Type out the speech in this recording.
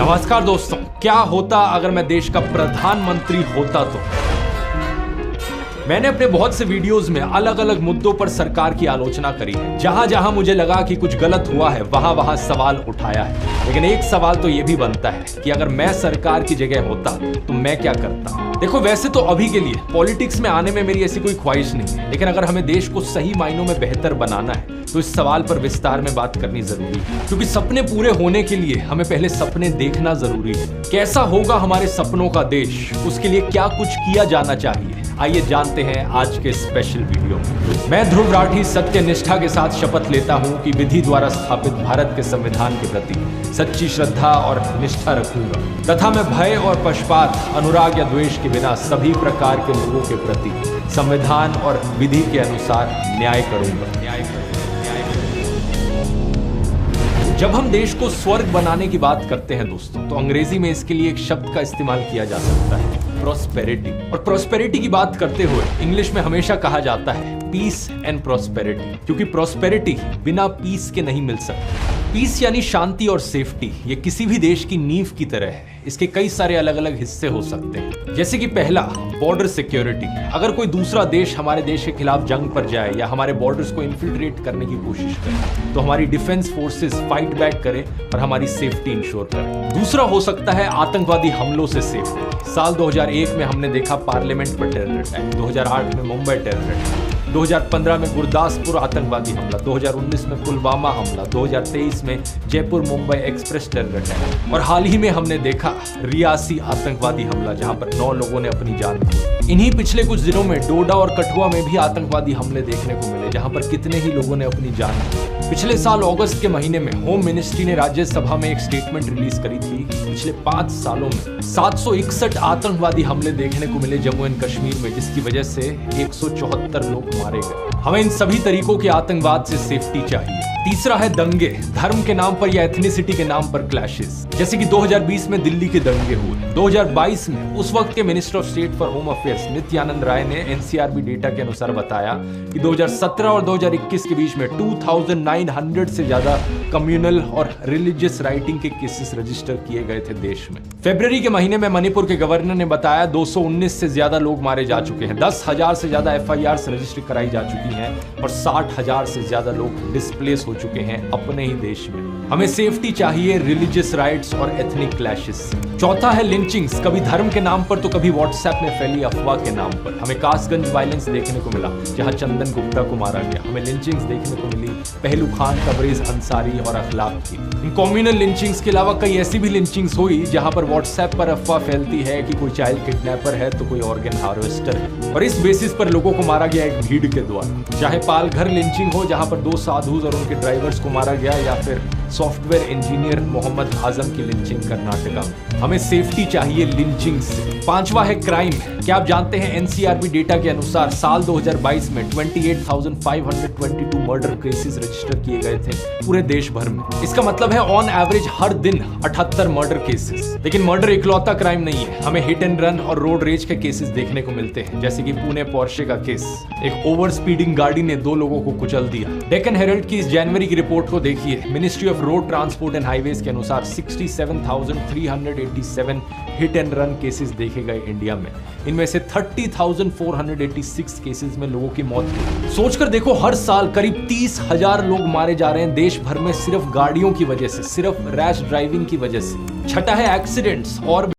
नमस्कार दोस्तों, क्या होता अगर मैं देश का प्रधानमंत्री होता तो। मैंने अपने बहुत से वीडियोस में अलग अलग मुद्दों पर सरकार की आलोचना करी है। जहां जहां मुझे लगा कि कुछ गलत हुआ है वहां वहां सवाल उठाया है। लेकिन एक सवाल तो यह भी बनता है कि अगर मैं सरकार की जगह होता तो मैं क्या करता। देखो, वैसे तो अभी के लिए पॉलिटिक्स में आने में मेरी ऐसी कोई ख्वाहिश नहीं है, लेकिन अगर हमें देश को सही मायनों में बेहतर बनाना है तो इस सवाल पर विस्तार में बात करनी जरूरी है। क्योंकि सपने पूरे होने के लिए हमें पहले सपने देखना जरूरी है। कैसा होगा हमारे सपनों का देश, उसके लिए क्या कुछ किया जाना चाहिए, आइए जानते हैं आज के स्पेशल वीडियो में। मैं ध्रुव राठी सत्य निष्ठा के साथ शपथ लेता हूं कि विधि द्वारा स्थापित भारत के संविधान के प्रति सच्ची श्रद्धा और निष्ठा रखूंगा तथा मैं भय और पक्षपात, अनुराग या द्वेष के बिना सभी प्रकार के लोगों के प्रति संविधान और विधि के अनुसार न्याय करूंगा। जब हम देश को स्वर्ग बनाने की बात करते हैं दोस्तों, तो अंग्रेजी में इसके लिए एक शब्द का इस्तेमाल किया जा सकता है, प्रॉस्पेरिटी। और प्रॉस्पेरिटी की बात करते हुए इंग्लिश में हमेशा कहा जाता है पीस एंड प्रॉस्पेरिटी, क्योंकि प्रॉस्पेरिटी बिना पीस के नहीं मिल सकती। पीस यानी शांति और सेफ्टी, ये किसी भी देश की नींव की तरह है। इसके कई सारे अलग अलग हिस्से हो सकते हैं, जैसे कि पहला बॉर्डर सिक्योरिटी। अगर कोई दूसरा देश हमारे देश के खिलाफ जंग पर जाए या हमारे बॉर्डर्स को इन्फिल्ट्रेट करने की कोशिश करे तो हमारी डिफेंस फोर्सेस फाइट बैक करें और हमारी सेफ्टी इंश्योर करें। दूसरा हो सकता है आतंकवादी हमलों से सेफ्टी। साल 2001 में हमने देखा पार्लियामेंट पर टेरर अटैक, 2008 में मुंबई टेरर अटैक, 2015 में गुरदासपुर आतंकवादी हमला, 2019 में पुलवामा हमला, 2023 में Jaipur Mumbai express terror attack और हाल ही में हमने देखा रियासी आतंकवादी हमला जहां पर 9 लोगों ने अपनी जान खो। इन्हीं पिछले कुछ दिनों में डोडा और कठुआ में भी आतंकवादी हमले देखने को मिले जहां पर कितने ही लोगों ने अपनी जान खो। पिछले साल अगस्त के महीने में होम मिनिस्ट्री ने राज्यसभा में एक स्टेटमेंट रिलीज करी थी। पिछले 5 सालों में 761 आतंकवादी हमले देखने को मिले जम्मू एंड कश्मीर में, जिसकी वजह से 174 लोग मारे गए। हमें इन सभी तरीकों के आतंकवाद से सेफ्टी चाहिए। तीसरा है दंगे, धर्म के नाम पर या एथनिसिटी के नाम पर क्लैशेस, जैसे कि 2020 में दिल्ली के दंगे हुए। 2022 में उस वक्त के minister of state for home affairs Nityanand Rai ने एनसीआरबी डेटा के अनुसार बताया कि 2017 और 2021 के बीच में 2900 से ज्यादा कम्युनल और रिलीजियस राइटिंग के केसेस रजिस्टर किए गए थे देश में। फरवरी के महीने में मणिपुर के गवर्नर ने बताया 219 से ज्यादा लोग मारे जा चुके हैं, 10,000 से ज्यादा FIRs रजिस्टर कराई जा चुकी हैं और 60,000 से ज्यादा लोग डिस्प्लेस हो चुके हैं अपने ही देश में। हमें सेफ्टी चाहिए रिलीजियस राइट्स और एथनिक क्लैशेस से। चौथा है लिंचिंग्स, कभी धर्म के नाम पर तो कभी व्हाट्सएप में फैली अफवाह के नाम पर। हमें कासगंज वायलेंस देखने को मिला जहां चंदन गुप्ता को मारा गया। हमें लिंचिंग्स देखने को मिली पहलू खान, तबरेज अंसारी और अखलाक की। इन कम्युनल लिंचिंग्स के अलावा कई ऐसी भी लिंचिंग्स हुई जहां पर व्हाट्सएप पर अफवाह फैलती है कि कोई चाइल्ड किडनैपर है तो कोई ऑर्गन हार्वेस्टर है और इस बेसिस पर लोगों को मारा गया एक भीड़ के द्वारा। चाहे पालघर लिंचिंग हो जहां पर 2 साधुज और उनके ड्राइवर्स को मारा गया, या फिर सॉफ्टवेयर इंजीनियर मोहम्मद आजम की लिंचिंग कर्नाटका में। हमें सेफ्टी चाहिए लिंचिंग से। पांचवा है क्राइम। क्या आप जानते हैं एनसीआरबी डेटा के अनुसार साल 2022 में 28,522 मर्डर केसेस रजिस्टर किए गए थे पूरे देश भर में। इसका मतलब है ऑन एवरेज हर दिन 78 मर्डर केसेस। लेकिन मर्डर इकलौता क्राइम नहीं है, हमें हिट एंड रन और रोड रेज के केसेस देखने को मिलते हैं, जैसे कि पुणे पोर्शे का केस। एक ओवर स्पीडिंग गाड़ी ने 2 लोगों को कुचल दिया। डेक्कन हेरल्ड की इस जनवरी की रिपोर्ट को देखिए। Ministry of road transport and highways के अनुसार 67,387 हिट एंड रन केसेस देखे गए इंडिया में। इनमें से 30,486 केसेस में लोगों की मौत हुई। सोचकर देखो, हर साल करीब 30,000 लोग मारे जा रहे हैं देश भर में सिर्फ गाड़ियों की वजह से, सिर्फ रैश ड्राइविंग की वजह से। छठा है एक्सीडेंट्स और